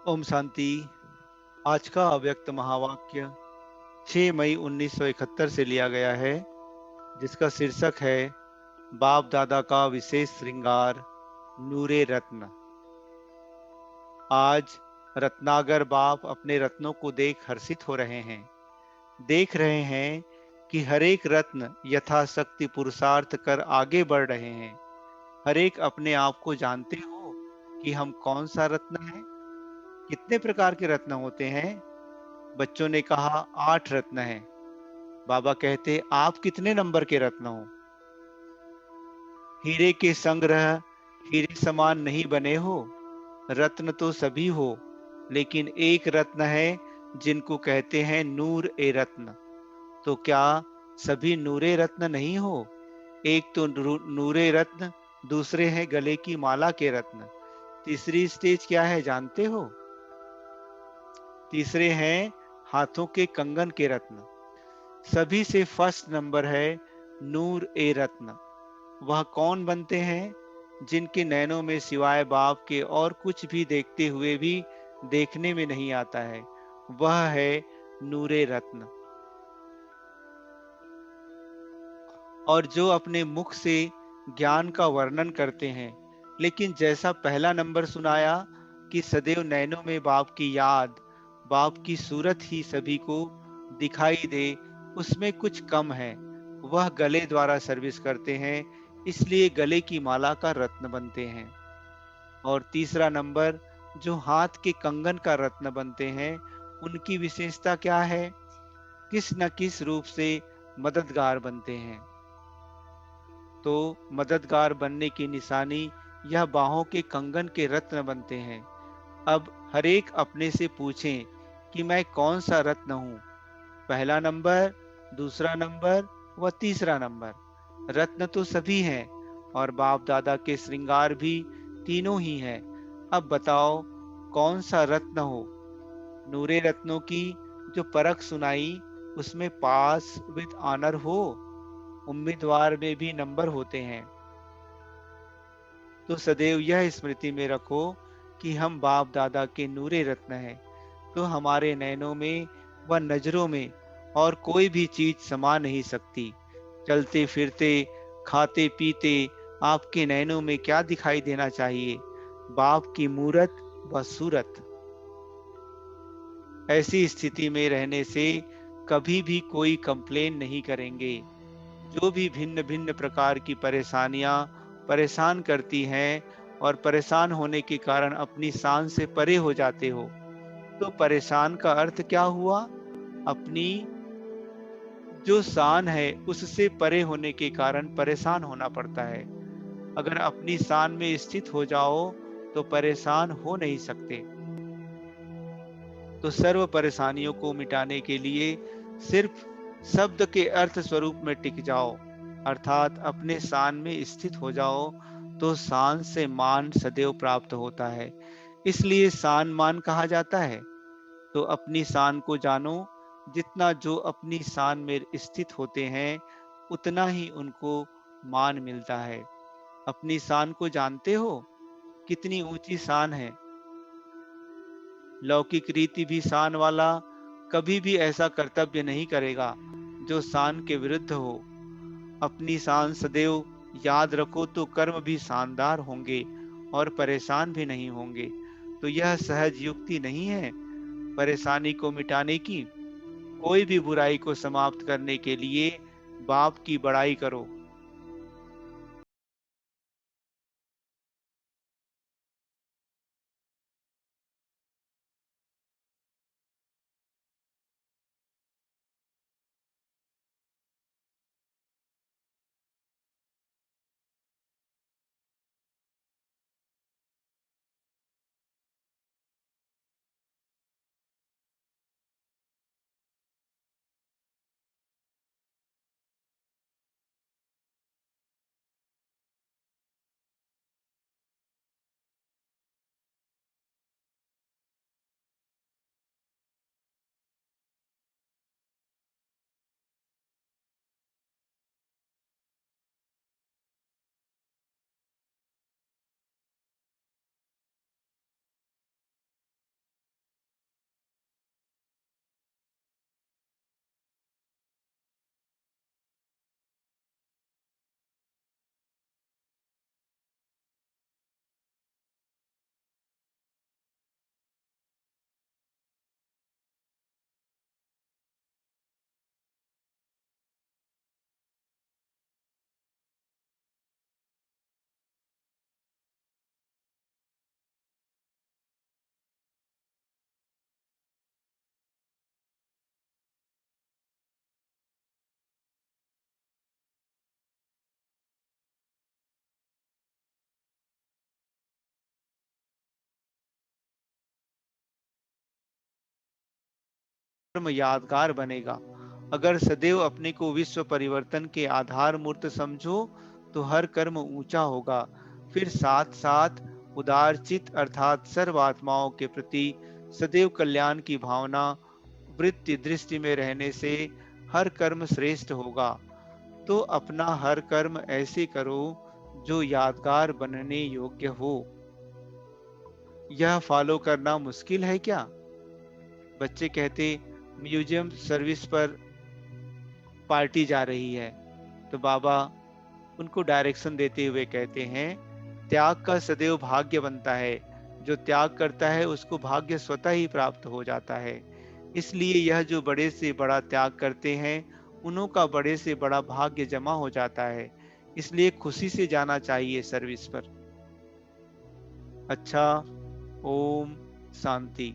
ओम शांति। आज का अव्यक्त महावाक्य 6 मई 1971 से लिया गया है, जिसका शीर्षक है बाप दादा का विशेष श्रृंगार नूरे रत्न। आज रत्नागर बाप अपने रत्नों को देख हर्षित हो रहे हैं। देख रहे हैं कि हर एक रत्न यथाशक्ति पुरुषार्थ कर आगे बढ़ रहे हैं। हर एक अपने आप को जानते हो कि हम कौन सा रत्न है। कितने प्रकार के रत्न होते हैं? बच्चों ने कहा 8 रत्न हैं। बाबा कहते आप कितने नंबर के रत्न हो? हीरे के संग्रह हीरे समान नहीं बने हो। रत्न तो सभी हो, लेकिन एक रत्न है जिनको कहते हैं नूर ए रत्न। तो क्या सभी नूरे रत्न नहीं हो? एक तो नूरे रत्न, दूसरे हैं गले की माला के रत्न। तीसरी स्टेज क्या है जानते हो? तीसरे हैं हाथों के कंगन के रत्न। सभी से फर्स्ट नंबर है नूर ए रत्न। वह कौन बनते हैं जिनके नैनों में सिवाय बाप के और कुछ भी देखते हुए भी देखने में नहीं आता है? वह है नूरे रत्न। और जो अपने मुख से ज्ञान का वर्णन करते हैं, लेकिन जैसा पहला नंबर सुनाया कि सदैव नैनों में बाप की याद, बाप की सूरत ही सभी को दिखाई दे, उसमें कुछ कम है। वह गले द्वारा सर्विस करते हैं, इसलिए गले की माला का रत्न बनते हैं। और तीसरा नंबर जो हाथ के कंगन का रत्न बनते हैं, उनकी विशेषता क्या है? किस न किस रूप से मददगार बनते हैं। तो मददगार बनने की निशानी यह बाहों के कंगन के रत्न बनते हैं। अब हर एक अपने से पूछें कि मैं कौन सा रत्न हूँ? पहला नंबर, दूसरा नंबर व तीसरा नंबर। रत्न तो सभी हैं और बाप दादा के श्रृंगार भी तीनों ही हैं। अब बताओ कौन सा रत्न हो? नूरे रत्नों की जो परख सुनाई, उसमें पास विद ऑनर हो। उम्मीदवार में भी नंबर होते हैं। तो सदैव यह स्मृति में रखो कि हम बाप दादा के नूरे रत्न हैं। तो हमारे नैनों में व नजरों में और कोई भी चीज समा नहीं सकती। चलते फिरते, खाते पीते आपके नैनों में क्या दिखाई देना चाहिए? बाप की मूरत व सूरत। ऐसी स्थिति में रहने से कभी भी कोई कंप्लेन नहीं करेंगे। जो भी भिन्न भिन्न प्रकार की परेशानियां परेशान करती हैं और परेशान होने के कारण अपनी शान से परे हो जाते हो, तो परेशान का अर्थ क्या हुआ? अपनी जो शान है उससे परे होने के कारण परेशान होना पड़ता है। अगर अपनी शान में स्थित हो जाओ तो परेशान हो नहीं सकते। तो सर्व परेशानियों को मिटाने के लिए सिर्फ शब्द के अर्थ स्वरूप में टिक जाओ, अर्थात अपने शान में स्थित हो जाओ। तो शान से मान सदैव प्राप्त होता है, इसलिए शान मान कहा जाता है। तो अपनी शान को जानो। जितना जो अपनी शान में स्थित होते हैं, उतना ही उनको मान मिलता है। अपनी शान को जानते हो? कितनी ऊंची शान है। लौकिक रीति भी शान वाला कभी भी ऐसा कर्तव्य नहीं करेगा जो शान के विरुद्ध हो। अपनी शान सदैव याद रखो तो कर्म भी शानदार होंगे और परेशान भी नहीं होंगे। तो यह सहज युक्ति नहीं है परेशानी को मिटाने की। कोई भी बुराई को समाप्त करने के लिए बाप की बड़ाई करो। कर्म यादगार बनेगा। अगर सदैव अपने को विश्व परिवर्तन के आधार मूर्त समझो तो हर कर्म ऊंचा होगा। फिर साथ साथ उदारचित अर्थात सर्व आत्माओं के प्रति सदैव कल्याण की भावना वृत्ति दृष्टि में रहने से हर कर्म श्रेष्ठ होगा। तो अपना हर कर्म ऐसे करो जो यादगार बनने योग्य हो। यह फॉलो करना मुश्किल है क्या? बच्चे कहते, म्यूजियम सर्विस पर पार्टी जा रही है। तो बाबा उनको डायरेक्शन देते हुए कहते हैं, त्याग का सदैव भाग्य बनता है। जो त्याग करता है उसको भाग्य स्वतः ही प्राप्त हो जाता है। इसलिए यह जो बड़े से बड़ा त्याग करते हैं उन्हों का बड़े से बड़ा भाग्य जमा हो जाता है। इसलिए खुशी से जाना चाहिए सर्विस पर। अच्छा, ओम शांति।